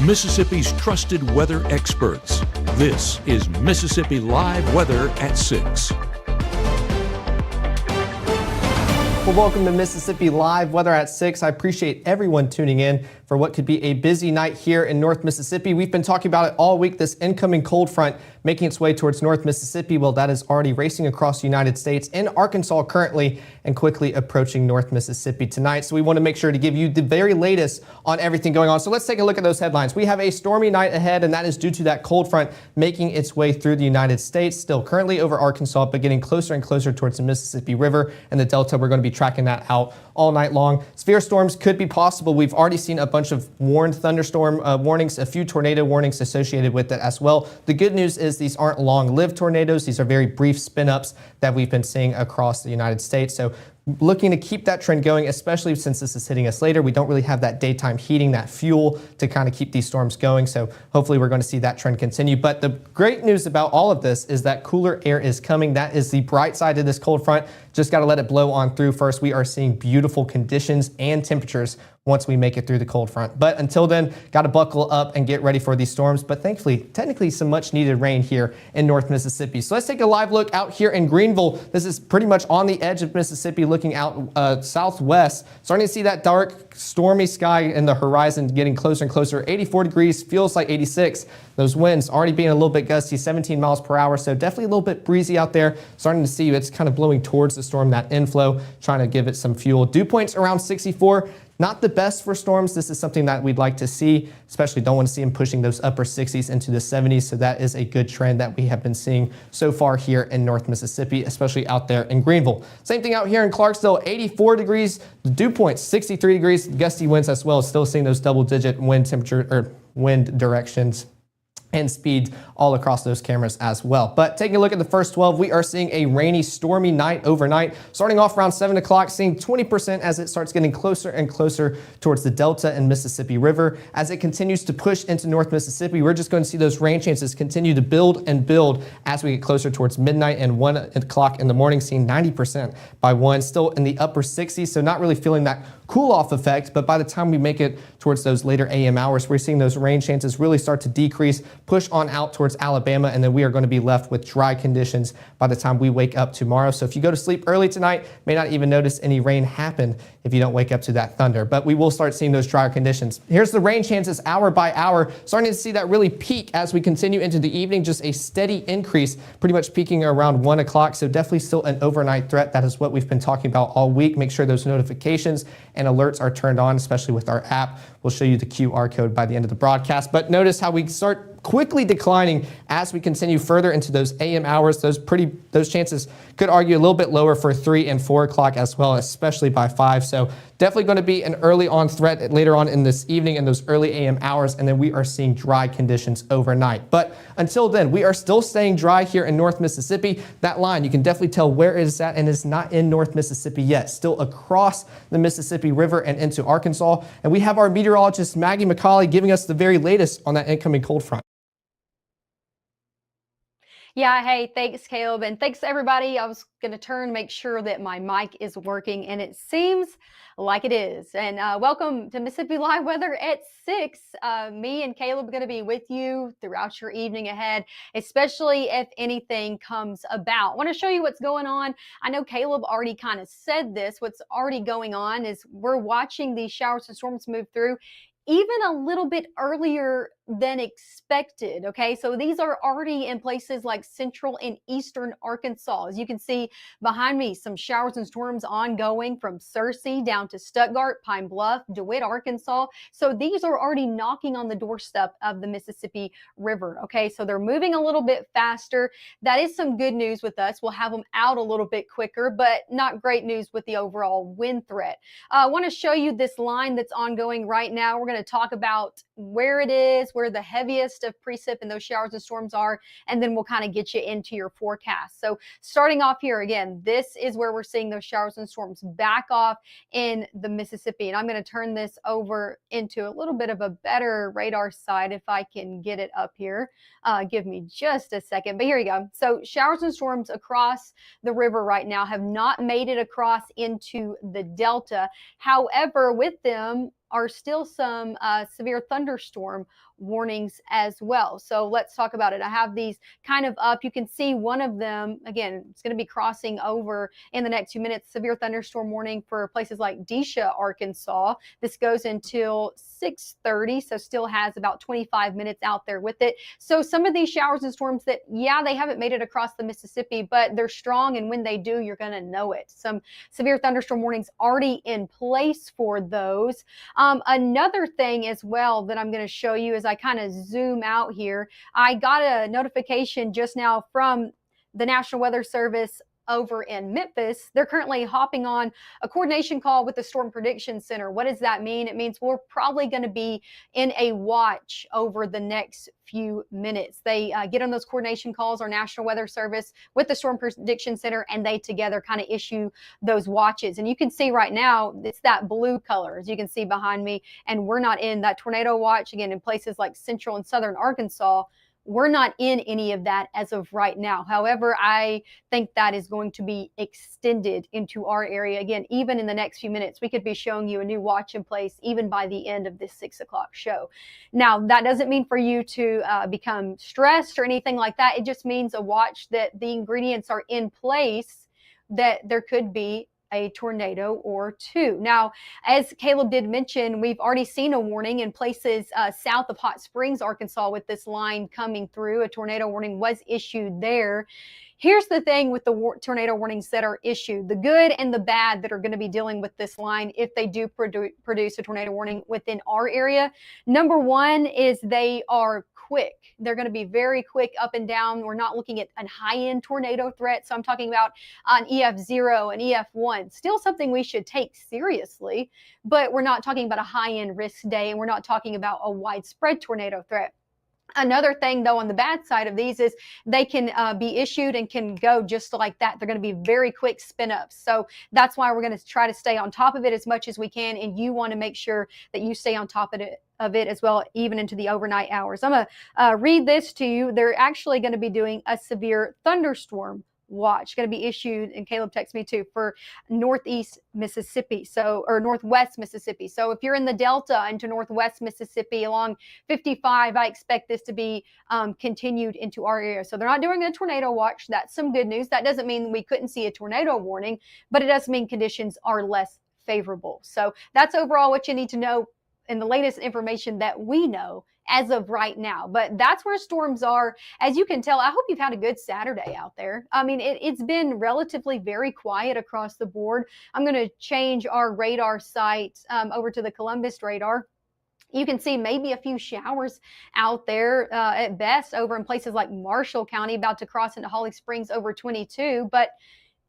Mississippi's trusted weather experts. This is Mississippi Live Weather at 6. Well, welcome to Mississippi Live Weather at 6. I appreciate everyone tuning in for what could be a busy night here in North Mississippi. We've been talking about it all week, this incoming cold front making its way towards North Mississippi. Well, that is already racing across the United States in Arkansas currently and quickly approaching North Mississippi tonight. So we want to make sure to give you the very latest on everything going on. So let's take a look at those headlines. We have a stormy night ahead, and that is due to that cold front making its way through the United States. Still currently over Arkansas, but getting closer and closer towards the Mississippi River and the Delta. We're going to be tracking that out all night long. Severe storms could be possible. We've already seen a bunch of warned thunderstorm warnings, a few tornado warnings associated with it as well. The good news is these aren't long-lived tornadoes. These are very brief spin-ups that we've been seeing across the United States. So looking to keep that trend going, especially since this is hitting us later. We don't really have that daytime heating, that fuel to kind of keep these storms going. So hopefully we're going to see that trend continue. But the great news about all of this is that cooler air is coming. That is the bright side of this cold front. Just got to let it blow on through first. We are seeing beautiful conditions and temperatures once we make it through the cold front. But until then, got to buckle up and get ready for these storms. But thankfully, technically some much needed rain here in North Mississippi. So let's take a live look out here in Greenville. This is pretty much on the edge of Mississippi, looking out southwest. Starting to see that dark, stormy sky in the horizon getting closer and closer. 84 degrees, feels like 86. Those winds already being a little bit gusty, 17 miles per hour. So definitely a little bit breezy out there. Starting to see it's kind of blowing towards the storm, that inflow, trying to give it some fuel. Dew points around 64. Not the best for storms. This is something that we'd like to see, especially don't want to see them pushing those upper 60s into the 70s. So that is a good trend that we have been seeing so far here in North Mississippi, especially out there in Greenville. Same thing out here in Clarksville, 84 degrees, the dew point 63 degrees, gusty winds as well. Still seeing those double-digit wind temperature or wind directions and speeds all across those cameras as well. But taking a look at the first 12, we are seeing a rainy, stormy night overnight. Starting off around 7 o'clock, seeing 20% as it starts getting closer and closer towards the Delta and Mississippi River. As it continues to push into North Mississippi, we're just going to see those rain chances continue to build and build as we get closer towards midnight and 1 o'clock in the morning, seeing 90% by 1, still in the upper 60s, so not really feeling that cool-off effect, but by the time we make it towards those later AM hours, we're seeing those rain chances really start to decrease, push on out towards Alabama, and then we are going to be left with dry conditions by the time we wake up tomorrow. So if you go to sleep early tonight, may not even notice any rain happen if you don't wake up to that thunder, but we will start seeing those drier conditions. Here's the rain chances hour by hour, starting to see that really peak as we continue into the evening, just a steady increase, pretty much peaking around 1 o'clock, so definitely still an overnight threat. That is what we've been talking about all week. Make sure those notifications and alerts are turned on, especially with our app. We'll show you the QR code by the end of the broadcast, but notice how we start quickly declining as we continue further into those AM hours. Those chances could argue a little bit lower for 3 and 4 o'clock as well, especially by 5. So definitely going to be an early on threat later on in this evening in those early AM hours, and then we are seeing dry conditions overnight. But until then, we are still staying dry here in North Mississippi. That line, you can definitely tell where it is at, and it's not in North Mississippi yet. Still across the Mississippi River and into Arkansas. And we have our meteorologist Maggie McCauley giving us the very latest on that incoming cold front. Yeah, hey, thanks, Caleb, and thanks, everybody. I was going to make sure that my mic is working, and it seems like it is. And welcome to Mississippi Live Weather at 6. Me and Caleb are going to be with you throughout your evening ahead, especially if anything comes about. I want to show you what's going on. I know Caleb already kind of said this. What's already going on is we're watching these showers and storms move through even a little bit earlier than expected. Okay, so these are already in places like central and eastern Arkansas. As you can see behind me, some showers and storms ongoing from Searcy down to Stuttgart, Pine Bluff, DeWitt, Arkansas. So these are already knocking on the doorstep of the Mississippi River. Okay, so they're moving a little bit faster. That is some good news with us. We'll have them out a little bit quicker, but not great news with the overall wind threat. I want to show you this line that's ongoing right now. We're going to talk about where it is, where the heaviest of precip and those showers and storms are, and then we'll kind of get you into your forecast. So starting off here again, this is where we're seeing those showers and storms back off in the Mississippi. And I'm going to turn this over into a little bit of a better radar side if I can get it up here. Give me just a second, but here you go. So showers and storms across the river right now have not made it across into the Delta. However, with them are still some severe thunderstorm warnings as well. So let's talk about it. I have these kind of up. You can see one of them, again, it's going to be crossing over in the next few minutes. Severe thunderstorm warning for places like Desha, Arkansas. This goes until 6:30, so still has about 25 minutes out there with it. So some of these showers and storms that, yeah, they haven't made it across the Mississippi, but they're strong, and when they do, you're going to know it. Some severe thunderstorm warnings already in place for those. Another thing as well that I'm going to show you as I kind of zoom out here, I got a notification just now from the National Weather Service over in Memphis. They're currently hopping on a coordination call with the Storm Prediction Center. What does that mean? It means we're probably going to be in a watch over the next few minutes. They get on those coordination calls, our National Weather Service with the Storm Prediction Center, and they together kind of issue those watches. And you can see right now, it's that blue color, as you can see behind me, and we're not in that tornado watch. Again, in places like central and southern Arkansas, we're not in any of that as of right now. However, I think that is going to be extended into our area. Again, even in the next few minutes, we could be showing you a new watch in place even by the end of this 6 o'clock show. Now, that doesn't mean for you to become stressed or anything like that. It just means a watch that the ingredients are in place that there could be a tornado or two. Now, as Caleb did mention, we've already seen a warning in places south of Hot Springs, Arkansas, with this line coming through. A tornado warning was issued there. Here's the thing with the tornado warnings that are issued, the good and the bad that are going to be dealing with this line if they do produce a tornado warning within our area. Number one is they are quick. They're going to be very quick up and down. We're not looking at a high-end tornado threat. So I'm talking about an EF0, an EF1, still something we should take seriously, but we're not talking about a high-end risk day, and we're not talking about a widespread tornado threat. Another thing, though, on the bad side of these is they can be issued and can go just like that. They're going to be very quick spin ups. So that's why we're going to try to stay on top of it as much as we can. And you want to make sure that you stay on top of it as well, even into the overnight hours. I'm going to read this to you. They're actually going to be doing a severe thunderstorm watch, going to be issued, and Caleb texted me too, for northeast Mississippi, or northwest Mississippi. So if you're in the Delta into northwest Mississippi along 55, I expect this to be continued into our area. So they're not doing a tornado watch. That's some good news. That doesn't mean we couldn't see a tornado warning, but it does mean conditions are less favorable. So that's overall what you need to know in the latest information that we know as of right now. But that's where storms are. As you can tell, I hope you've had a good Saturday out there. I mean, it's been relatively very quiet across the board. I'm going to change our radar site over to the Columbus radar. You can see maybe a few showers out there at best over in places like Marshall County, about to cross into Holly Springs over 22. But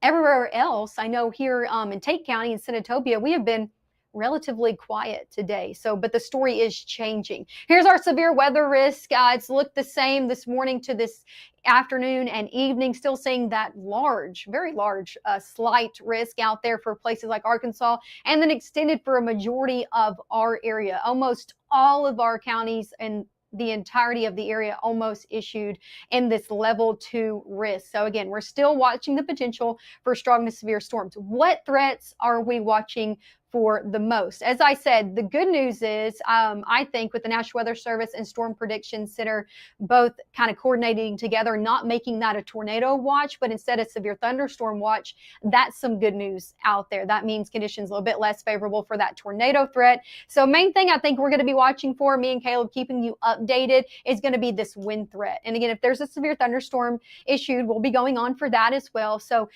everywhere else, I know here in Tate County and Senatobia, we have been relatively quiet today. So, but the story is changing. Here's our severe weather risk. It's looked the same this morning to this afternoon and evening, still seeing that large, very large, slight risk out there for places like Arkansas, and then extended for a majority of our area. Almost all of our counties and the entirety of the area almost issued in this level 2 risk. So again, we're still watching the potential for strong to severe storms. What threats are we watching for the most? As I said, the good news is, I think with the National Weather Service and Storm Prediction Center both kind of coordinating together, not making that a tornado watch, but instead a severe thunderstorm watch, that's some good news out there. That means conditions a little bit less favorable for that tornado threat. So main thing I think we're going to be watching for, me and Caleb keeping you updated, is going to be this wind threat. And again, if there's a severe thunderstorm issued, we'll be going on for that as well. So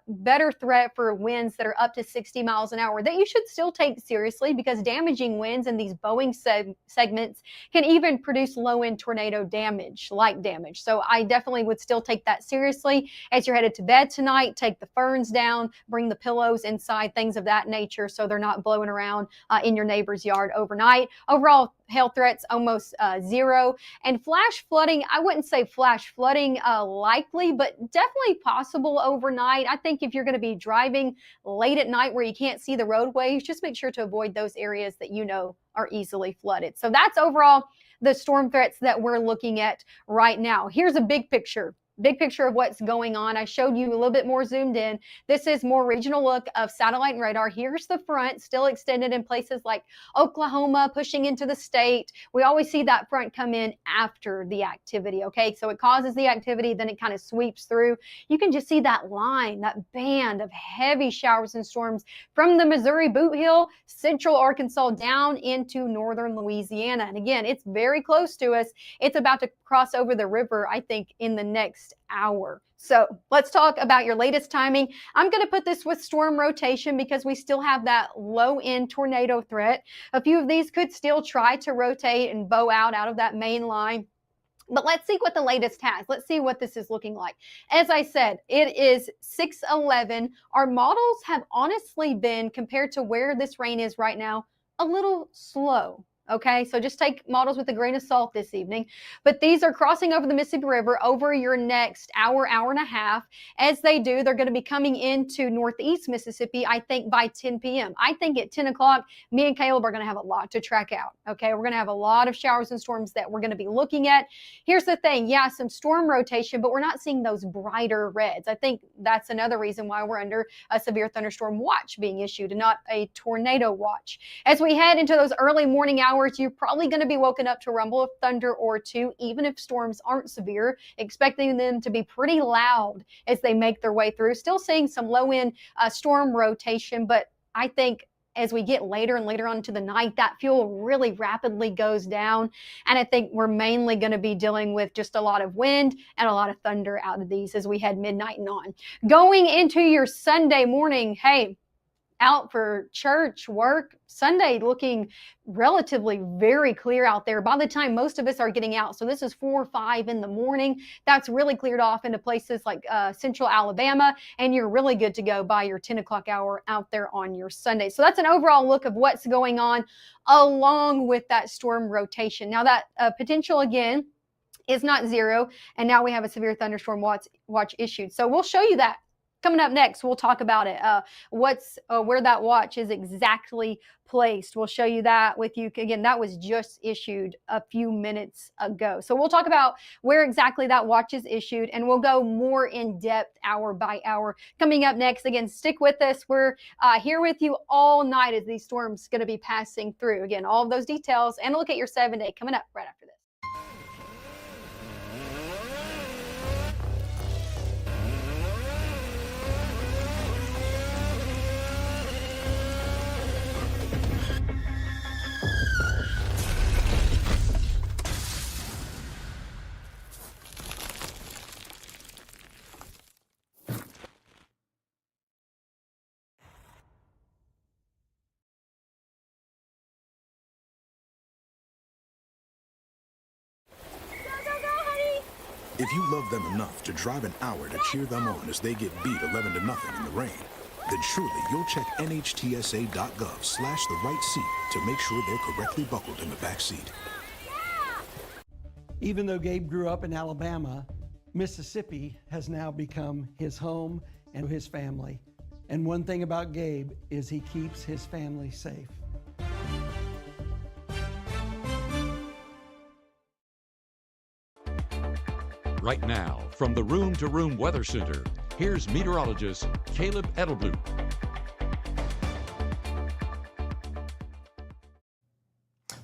better threat for winds that are up to 60 miles an hour that you should still take seriously, because damaging winds in these Boeing segments can even produce low-end tornado damage, light damage. So I definitely would still take that seriously. As you're headed to bed tonight, take the ferns down, bring the pillows inside, things of that nature, so they're not blowing around in your neighbor's yard overnight. Overall, hail threats almost zero. And flash flooding, I wouldn't say flash flooding likely, but definitely possible overnight. I think if you're going to be driving late at night where you can't see the roadways, just make sure to avoid those areas that you know are easily flooded. So that's overall the storm threats that we're looking at right now. Here's a big picture. big picture of what's going on. I showed you a little bit more zoomed in. This is more regional look of satellite and radar. Here's the front, still extended in places like Oklahoma, pushing into the state. We always see that front come in after the activity, okay? So it causes the activity, then it kind of sweeps through. You can just see that line, that band of heavy showers and storms from the Missouri Boot Hill, central Arkansas, down into northern Louisiana. And again, it's very close to us. It's about to cross over the river, I think, in the next hour. So let's talk about your latest timing. I'm going to put this with storm rotation because we still have that low end tornado threat. A few of these could still try to rotate and bow out of that main line. But let's see what the latest has. Let's see what this is looking like. As I said, it is 6:11. Our models have honestly been, compared to where this rain is right now, a little slow. Okay, so just take models with a grain of salt this evening. But these are crossing over the Mississippi River over your next hour, hour and a half. As they do, they're going to be coming into northeast Mississippi, I think, by 10 p.m. I think at 10 o'clock, me and Caleb are going to have a lot to track out. Okay, we're going to have a lot of showers and storms that we're going to be looking at. Here's the thing. Yeah, some storm rotation, but we're not seeing those brighter reds. I think that's another reason why we're under a severe thunderstorm watch being issued and not a tornado watch. As we head into those early morning hours, you're probably going to be woken up to a rumble of thunder or two, even if storms aren't severe, expecting them to be pretty loud as they make their way through. Still seeing some low-end storm rotation, but I think as we get later and later on into the night, that fuel really rapidly goes down. And I think we're mainly going to be dealing with just a lot of wind and a lot of thunder out of these as we head midnight and on. Going into your Sunday morning, hey, out for church, work, Sunday looking relatively very clear out there by the time most of us are getting out. So this is 4 or 5 in the morning. That's really cleared off into places like central Alabama, and you're really good to go by your 10 o'clock hour out there on your Sunday. So that's an overall look of what's going on along with that storm rotation. Now that potential again is not zero, and now we have a severe thunderstorm watch issued. So we'll show you that. Coming up next, we'll talk about it. Where that watch is exactly placed. We'll show you that with you. Again, that was just issued a few minutes ago. So we'll talk about where exactly that watch is issued, and we'll go more in depth hour by hour. Coming up next, again, stick with us. We're here with you all night as these storms going to be passing through. Again, all of those details and a look at your 7-day coming up right after this. If you love them enough to drive an hour to cheer them on as they get beat 11-0 in the rain, then surely you'll check nhtsa.gov/the-right seat to make sure they're correctly buckled in the back seat. Even though Gabe grew up in Alabama, Mississippi has now become his home and his family. And one thing about Gabe is he keeps his family safe. Right now, from the Room to Room Weather Center, here's meteorologist Caleb Edelblut.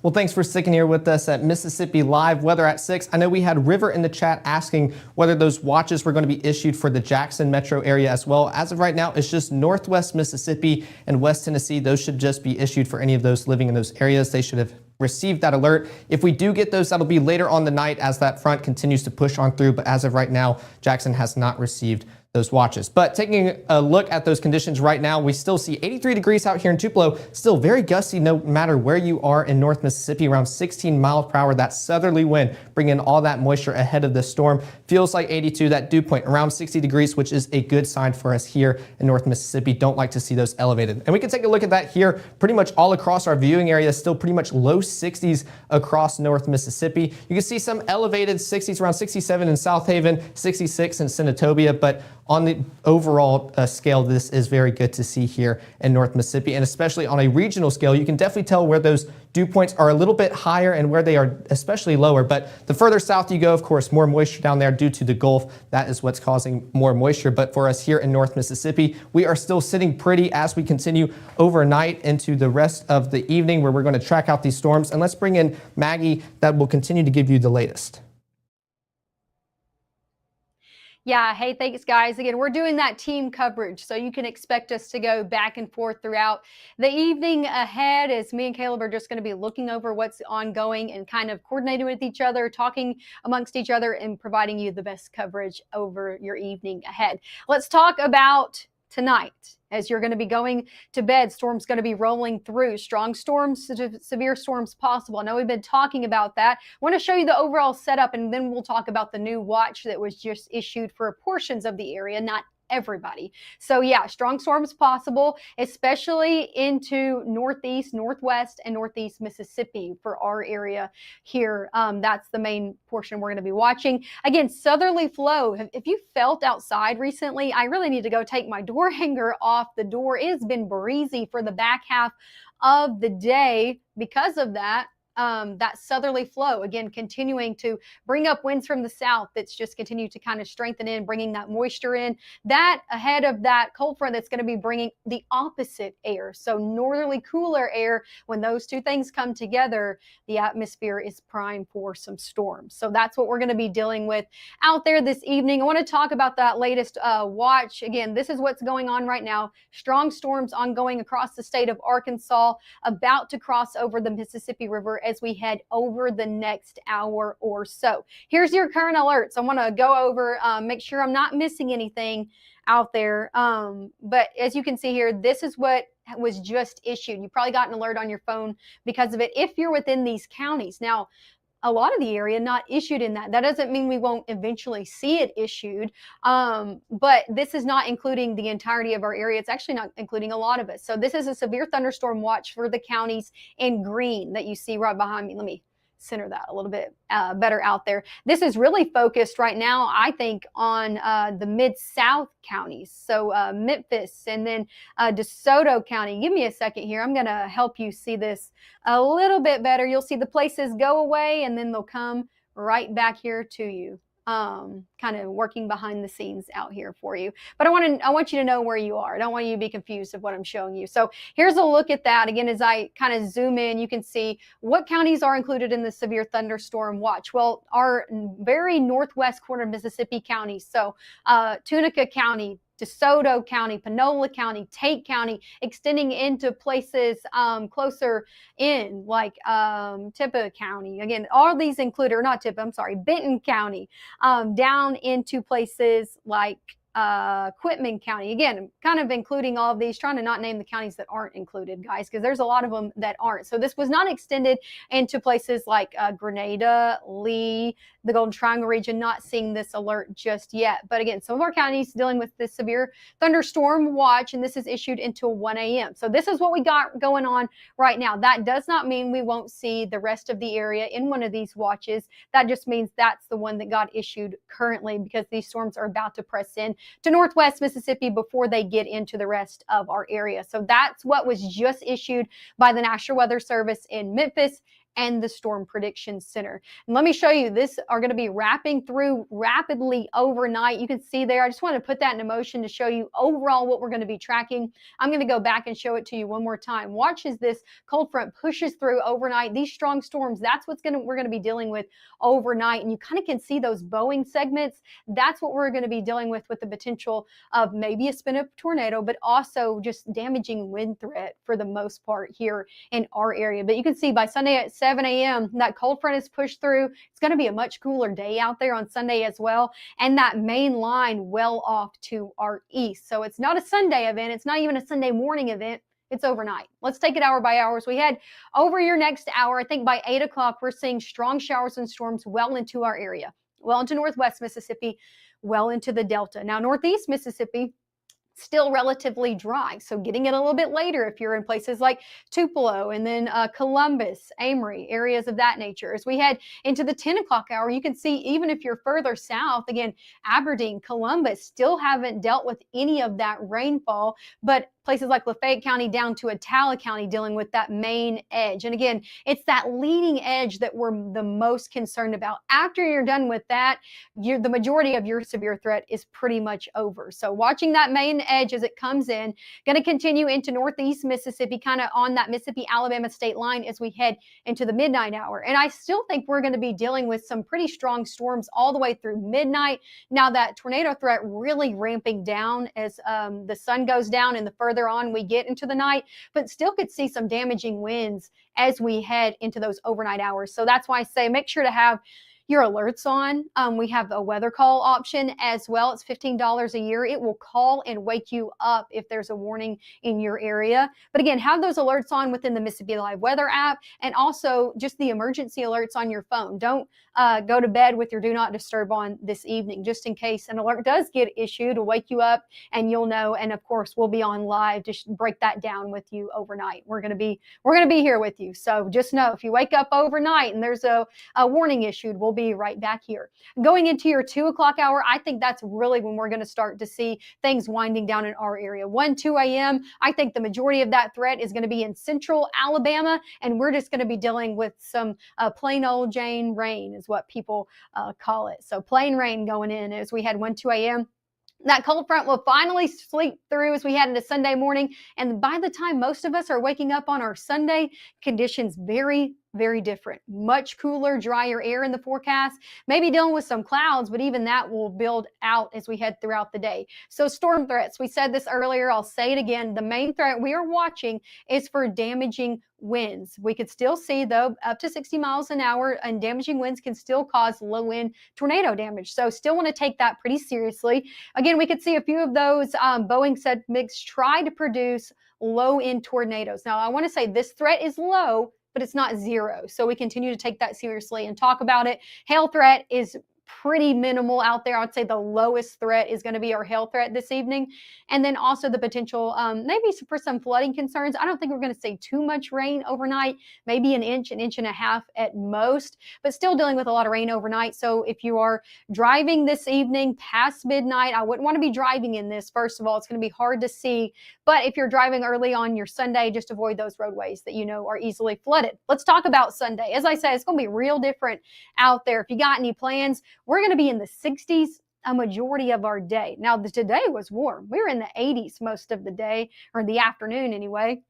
Well, thanks for sticking here with us at Mississippi Live Weather at 6. I know we had River in the chat asking whether those watches were going to be issued for the Jackson metro area as well. As of right now, it's just Northwest Mississippi and West Tennessee. Those should just be issued for any of those living in those areas. They should have received that alert. If we do get those, that'll be later on the night as that front continues to push on through. But as of right now, Jackson has not received those watches. But taking a look at those conditions right now, we still see 83 degrees out here in Tupelo, still very gusty no matter where you are in North Mississippi, around 16 miles per hour. That southerly wind bringing all that moisture ahead of the storm. Feels like 82, that dew point around 60 degrees, which is a good sign for us here in North Mississippi. Don't like to see those elevated. And we can take a look at that here pretty much all across our viewing area, still pretty much low 60s across North Mississippi. You can see some elevated 60s, around 67 in South Haven, 66 in Senatobia, but on the overall scale, this is very good to see here in North Mississippi, and especially on a regional scale, you can definitely tell where those dew points are a little bit higher and where they are especially lower. But the further south you go, of course, more moisture down there due to the Gulf. That is what's causing more moisture. But for us here in North Mississippi, we are still sitting pretty as we continue overnight into the rest of the evening, where we're going to track out these storms. And let's bring in Maggie, that will continue to give you the latest. Yeah, hey, thanks, guys. Again, we're doing that team coverage, so you can expect us to go back and forth throughout the evening ahead, as me and Caleb are just going to be looking over what's ongoing and kind of coordinating with each other, talking amongst each other, and providing you the best coverage over your evening ahead. Let's talk about tonight. As you're going to be going to bed, storms going to be rolling through. Strong storms, severe storms possible. I know we've been talking about that. I want to show you the overall setup, and then we'll talk about the new watch that was just issued for portions of the area, not everybody. So yeah, strong storms possible, especially into northeast, northwest, and northeast Mississippi for our area here. That's the main portion we're going to be watching. Again, southerly flow. If you felt outside recently, I really need to go take my door hanger off the door. It has been breezy for the back half of the day because of that. That southerly flow, again, continuing to bring up winds from the south that's just continued to kind of strengthen in, bringing that moisture in. That ahead of that cold front that's going to be bringing the opposite air. So northerly cooler air, when those two things come together, the atmosphere is prime for some storms. So that's what we're going to be dealing with out there this evening. I want to talk about that latest watch. Again, this is what's going on right now. Strong storms ongoing across the state of Arkansas, about to cross over the Mississippi River as we head over the next hour or so. Here's your current alerts. I want to go over, make sure I'm not missing anything out there. But as you can see here, this is what was just issued. You probably got an alert on your phone because of it if you're within these counties. Now, a lot of the area not issued in that. That doesn't mean we won't eventually see it issued, but this is not including the entirety of our area. It's actually not including a lot of it. So this is a severe thunderstorm watch for the counties in green that you see right behind me. Let me center that a little bit better out there. This is really focused right now, I think, on the mid-south counties. So Memphis and then DeSoto County. Give me a second here. I'm going to help you see this a little bit better. You'll see the places go away and then they'll come right back here to you. Kind of working behind the scenes out here for you. But I want you to know where you are. I don't want you to be confused of what I'm showing you. So here's a look at that. Again, as I kind of zoom in, you can see what counties are included in the severe thunderstorm watch. Well, our very northwest corner of Mississippi counties. So Tunica County, DeSoto County, Panola County, Tate County, extending into places closer in, like Tippah County. Again, all these include, or not Tippah, I'm sorry, Benton County, down into places like Quitman County. Again, kind of including all of these, trying to not name the counties that aren't included, guys, because there's a lot of them that aren't. So this was not extended into places like Grenada, Lee, the Golden Triangle region, not seeing this alert just yet. But again, some of our counties dealing with this severe thunderstorm watch, and this is issued until 1 a.m. So this is what we got going on right now. That does not mean we won't see the rest of the area in one of these watches. That just means that's the one that got issued currently, because these storms are about to press in to northwest Mississippi before they get into the rest of our area. So that's what was just issued by the National Weather Service in Memphis and the Storm Prediction Center. And let me show you, this are going to be wrapping through rapidly overnight. You can see there, I just want to put that into motion to show you overall what we're going to be tracking. I'm going to go back and show it to you one more time. Watch as this cold front pushes through overnight. These strong storms, that's what's we're going to be dealing with overnight. And you kind of can see those bowing segments. That's what we're going to be dealing with the potential of maybe a spin-up tornado, but also just damaging wind threat for the most part here in our area. But you can see by Sunday at 7 a.m., that cold front is pushed through. It's going to be a much cooler day out there on Sunday as well. And that main line well off to our east. So it's not a Sunday event. It's not even a Sunday morning event. It's overnight. Let's take it hour by hour. So we head over your next hour. I think by 8 o'clock, we're seeing strong showers and storms well into our area, well into northwest Mississippi, well into the Delta. Now, northeast Mississippi, still relatively dry. So getting it a little bit later if you're in places like Tupelo and then Columbus, Amory, areas of that nature. As we head into the 10 o'clock hour, you can see even if you're further south, again, Aberdeen, Columbus still haven't dealt with any of that rainfall, but places like Lafayette County down to Attala County dealing with that main edge. And again, it's that leading edge that we're the most concerned about. After you're done with that, the majority of your severe threat is pretty much over. So watching that main edge as it comes in, going to continue into northeast Mississippi, kind of on that Mississippi-Alabama state line as we head into the midnight hour. And I still think we're going to be dealing with some pretty strong storms all the way through midnight. Now that tornado threat really ramping down as the sun goes down and the further on we get into the night, but still could see some damaging winds as we head into those overnight hours. So that's why I say make sure to have your alerts on. We have a weather call option as well. It's $15 a year. It will call and wake you up if there's a warning in your area. But again, have those alerts on within the Mississippi Live Weather app, and also just the emergency alerts on your phone. Don't go to bed with your do not disturb on this evening, just in case an alert does get issued. It'll wake you up and you'll know. And of course, we'll be on live to break that down with you overnight. We're going to be here with you. So just know if you wake up overnight and there's a warning issued, we'll be right back here. Going into your 2 o'clock hour, I think that's really when we're going to start to see things winding down in our area. 2 a.m., I think the majority of that threat is going to be in central Alabama, and we're just going to be dealing with some plain old Jane rain is what people call it. So plain rain going in as we head 2 a.m. That cold front will finally sleep through as we head into Sunday morning. And by the time most of us are waking up on our Sunday, conditions very different. Much cooler, drier air in the forecast. Maybe dealing with some clouds, but even that will build out as we head throughout the day. So storm threats, we said this earlier, I'll say it again. The main threat we are watching is for damaging winds. We could still see, though, up to 60 miles an hour, and damaging winds can still cause low-end tornado damage. So still want to take that pretty seriously. Again, we could see a few of those Boeing seismics try to produce low-end tornadoes. Now, I want to say this threat is low, but it's not zero. So we continue to take that seriously and talk about it. Hail threat is pretty minimal out there. I would say the lowest threat is going to be our hail threat this evening. And then also the potential, maybe for some flooding concerns. I don't think we're going to see too much rain overnight, maybe an inch and a half at most, but still dealing with a lot of rain overnight. So if you are driving this evening past midnight, I wouldn't want to be driving in this. First of all, it's going to be hard to see. But if you're driving early on your Sunday, just avoid those roadways that you know are easily flooded. Let's talk about Sunday. As I said, it's going to be real different out there. If you got any plans, we're going to be in the 60s a majority of our day. Now, today was warm. We were in the 80s most of the day, or the afternoon anyway.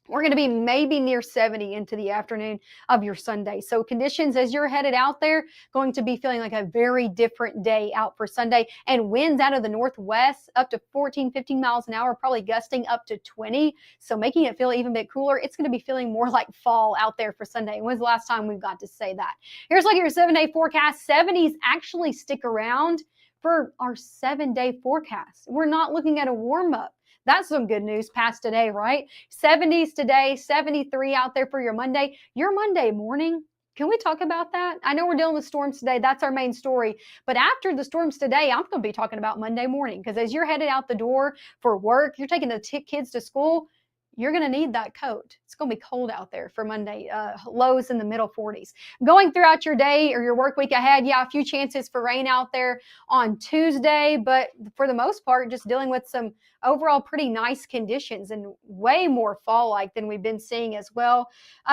We're going to be maybe near 70 into the afternoon of your Sunday. So conditions as you're headed out there, going to be feeling like a very different day out for Sunday. And winds out of the northwest up to 14, 15 miles an hour, probably gusting up to 20. So making it feel even a bit cooler. It's going to be feeling more like fall out there for Sunday. When's the last time we've got to say that? Here's like your 7-day forecast. 70s actually stick around for our 7-day forecast. We're not looking at a warm up. That's some good news past today, right? 70s today, 73 out there for your Monday. Your Monday morning, can we talk about that? I know we're dealing with storms today. That's our main story. But after the storms today, I'm going to be talking about Monday morning, because as you're headed out the door for work, you're taking the kids to school, you're going to need that coat. It's going to be cold out there for Monday, lows in the middle 40s. Going throughout your day or your work week ahead, yeah, a few chances for rain out there on Tuesday, but for the most part, just dealing with some overall pretty nice conditions and way more fall-like than we've been seeing as well.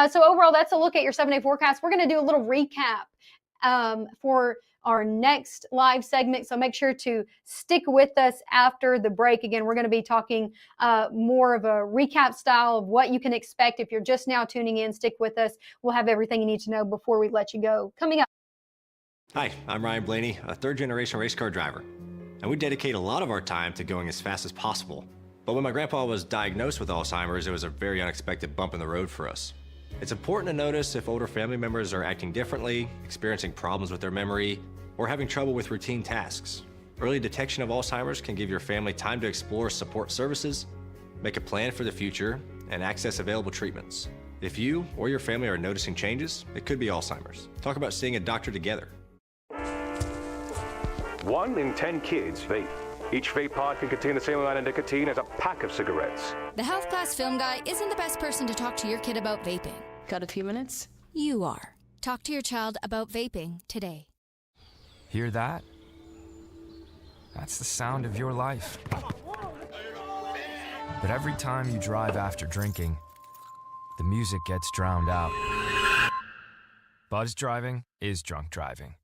So overall, that's a look at your 7-day forecast. We're going to do a little recap for our next live segment. So make sure to stick with us after the break. Again, we're going to be talking more of a recap style of what you can expect. If you're just now tuning in, stick with us. We'll have everything you need to know before we let you go. Coming up. Hi, I'm Ryan Blaney, a third-generation race car driver. And we dedicate a lot of our time to going as fast as possible. But when my grandpa was diagnosed with Alzheimer's, it was a very unexpected bump in the road for us. It's important to notice if older family members are acting differently, experiencing problems with their memory, or having trouble with routine tasks. Early detection of Alzheimer's can give your family time to explore support services, make a plan for the future, and access available treatments. If you or your family are noticing changes, it could be Alzheimer's. Talk about seeing a doctor together. 1 in 10 kids vape. Each vape pod can contain the same amount of nicotine as a pack of cigarettes. The health class film guy isn't the best person to talk to your kid about vaping. Got a few minutes? You are. Talk to your child about vaping today. Hear that? That's the sound of your life. But every time you drive after drinking, the music gets drowned out. Buzz driving is drunk driving.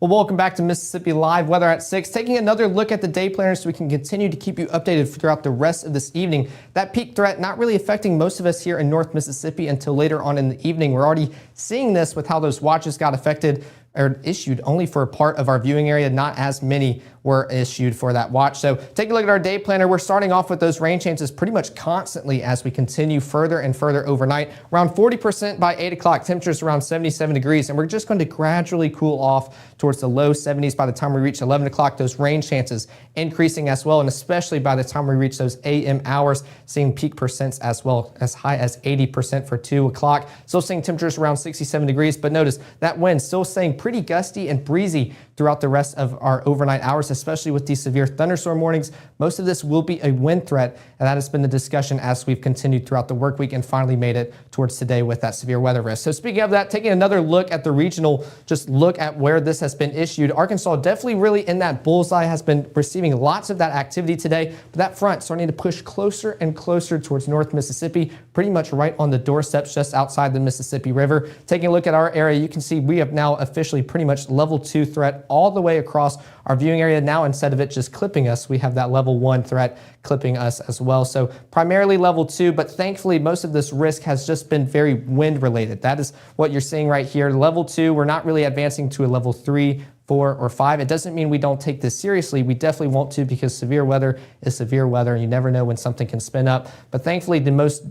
Well, welcome back to Mississippi Live Weather at 6. Taking another look at the day planner so we can continue to keep you updated throughout the rest of this evening. That peak threat not really affecting most of us here in North Mississippi until later on in the evening. We're already seeing this with how those watches got affected or issued only for a part of our viewing area. Not as many were issued for that watch. So take a look at our day planner. We're starting off with those rain chances pretty much constantly as we continue further and further overnight. Around 40% by 8 o'clock, temperatures around 77 degrees, and we're just going to gradually cool off towards the low 70s by the time we reach 11 o'clock. Those rain chances increasing as well, and especially by the time we reach those AM hours, seeing peak percents as well as high as 80% for 2 o'clock. Still seeing temperatures around 67 degrees, but notice that wind still staying pretty gusty and breezy throughout the rest of our overnight hours, especially with these severe thunderstorm warnings. Most of this will be a wind threat, and that has been the discussion as we've continued throughout the work week and finally made it towards today with that severe weather risk. So speaking of that, taking another look at the regional, just look at where this has been issued. Arkansas definitely really in that bullseye, has been receiving lots of that activity today, but that front starting to push closer and closer towards North Mississippi, pretty much right on the doorsteps just outside the Mississippi River. Taking a look at our area, you can see we have now officially pretty much level 2 threat all the way across our viewing area. Now, instead of it just clipping us, we have that level 1 threat clipping us as well. So primarily level 2, but thankfully most of this risk has just been very wind related. That is what you're seeing right here. Level 2, we're not really advancing to a level 3, 4, or 5. It doesn't mean we don't take this seriously. We definitely want to, because severe weather is severe weather and you never know when something can spin up. But thankfully the most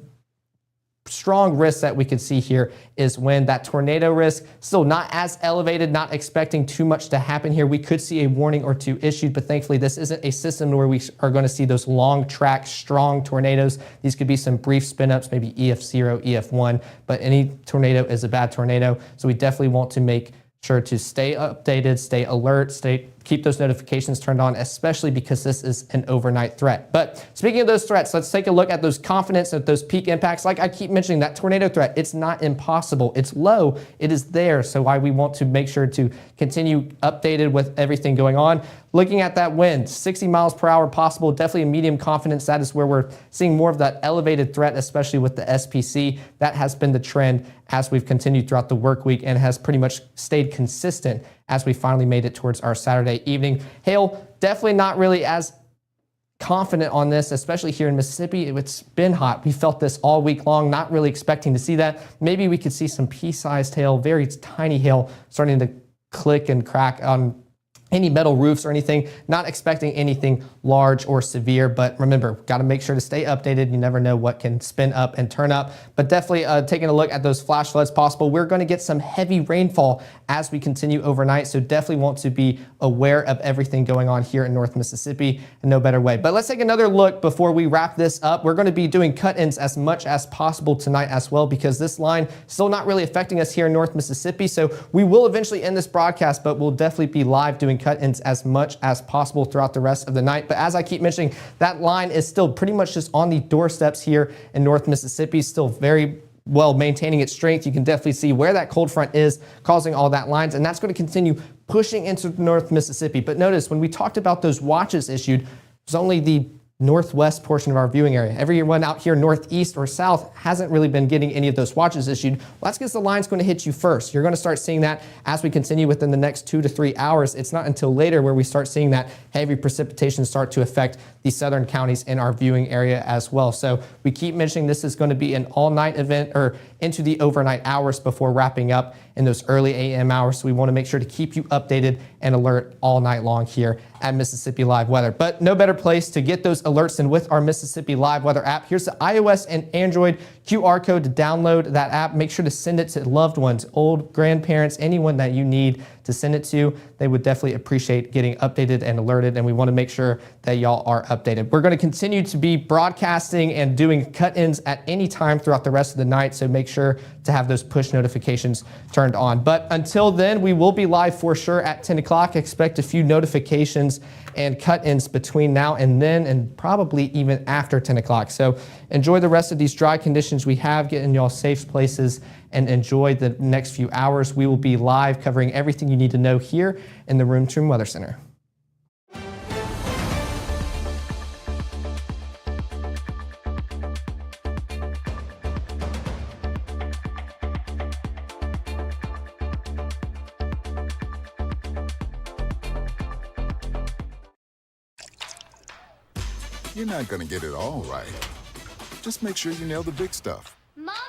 strong risk that we could see here is when that tornado risk still not as elevated, not expecting too much to happen here. We could see a warning or two issued, but thankfully this isn't a system where we are going to see those long track, strong tornadoes. These could be some brief spin ups, maybe EF0, EF1, but any tornado is a bad tornado. So we definitely want to make sure to stay updated, stay alert, keep those notifications turned on, especially because this is an overnight threat. But speaking of those threats, let's take a look at those confidence at those peak impacts. Like I keep mentioning, that tornado threat, it's not impossible. It's low, it is there. So why we want to make sure to continue updated with everything going on. Looking at that wind, 60 miles per hour possible, definitely a medium confidence. That is where we're seeing more of that elevated threat, especially with the SPC. That has been the trend as we've continued throughout the work week and has pretty much stayed consistent as we finally made it towards our Saturday evening. Hail, definitely not really as confident on this, especially here in Mississippi. It's been hot. We felt this all week long, not really expecting to see that. Maybe we could see some pea-sized hail, very tiny hail starting to click and crack on any metal roofs or anything. Not expecting anything large or severe, but remember, got to make sure to stay updated. You never know what can spin up and turn up, but definitely taking a look at those flash floods possible. We're going to get some heavy rainfall as we continue overnight, so definitely want to be aware of everything going on here in North Mississippi, and no better way. But let's take another look before we wrap this up. We're going to be doing cut-ins as much as possible tonight as well, because this line still not really affecting us here in North Mississippi. So we will eventually end this broadcast, but we'll definitely be live doing cut-ins as much as possible throughout the rest of the night. But as I keep mentioning, that line is still pretty much just on the doorsteps here in North Mississippi, still very well maintaining its strength. You can definitely see where that cold front is causing all that lines, and that's going to continue pushing into North Mississippi. But notice when we talked about those watches issued, it was only the northwest portion of our viewing area. Everyone out here northeast or south hasn't really been getting any of those watches issued. Well, that's because the line's going to hit you first. You're going to start seeing that as we continue within the next 2 to 3 hours. It's not until later where we start seeing that heavy precipitation start to affect the southern counties in our viewing area as well. So we keep mentioning this is going to be an all-night event, or into the overnight hours before wrapping up in those early AM hours. So we want to make sure to keep you updated and alert all night long here at Mississippi Live Weather. But no better place to get those alerts than with our Mississippi Live Weather app. Here's the iOS and Android QR code to download that app. Make sure to send it to loved ones, old grandparents, anyone that you need to send it to. They would definitely appreciate getting updated and alerted, and we want to make sure that y'all are updated. We're going to continue to be broadcasting and doing cut-ins at any time throughout the rest of the night, so make sure to have those push notifications turned on. But until then, we will be live for sure at 10 o'clock. Expect a few notifications and cut-ins between now and then, and probably even after 10 o'clock. So enjoy the rest of these dry conditions we have, get in y'all safe places, and enjoy the next few hours. We will be live covering everything you need to know here in the Room to Room Weather Center. You're not gonna get it all right. Just make sure you nail the big stuff. Mama?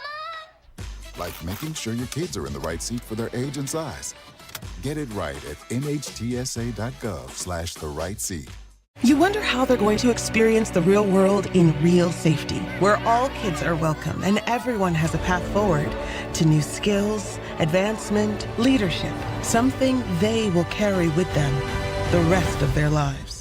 Like making sure your kids are in the right seat for their age and size. Get it right at nhtsa.gov/the right seat. You wonder how they're going to experience the real world in real safety, where all kids are welcome and everyone has a path forward to new skills, advancement, leadership, something they will carry with them the rest of their lives.